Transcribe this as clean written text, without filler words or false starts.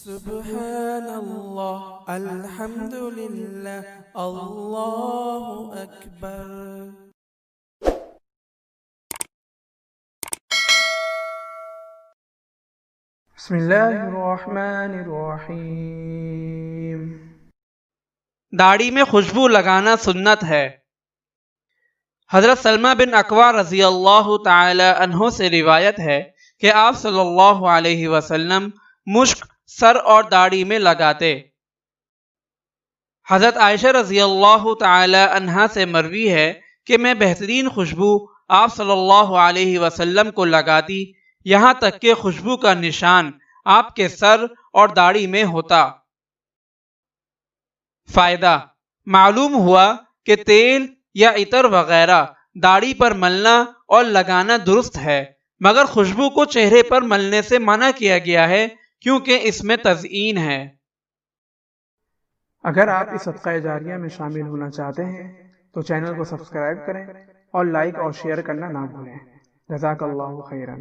سبحان اللہ الحمد للہ اللہ اکبر۔ بسم اللہ الرحمن الرحیم۔ داڑھی میں خوشبو لگانا سنت ہے۔ حضرت سلمہ بن اکوع رضی اللہ تعالی عنہ سے روایت ہے کہ آپ صلی اللہ علیہ وسلم مشک سر اور داڑھی میں لگاتے۔ حضرت عائشہ رضی اللہ تعالی عنہا سے مروی ہے کہ میں بہترین خوشبو آپ صلی اللہ علیہ وسلم کو لگاتی، یہاں تک کہ خوشبو کا نشان آپ کے سر اور داڑھی میں ہوتا۔ فائدہ: معلوم ہوا کہ تیل یا عطر وغیرہ داڑھی پر ملنا اور لگانا درست ہے، مگر خوشبو کو چہرے پر ملنے سے منع کیا گیا ہے کیونکہ اس میں تزئین ہے۔ اگر آپ اس صدقہ جاریہ میں شامل ہونا چاہتے ہیں تو چینل کو سبسکرائب کریں اور لائک اور شیئر کرنا نہ بھولیں۔ جزاک اللہ خیرا۔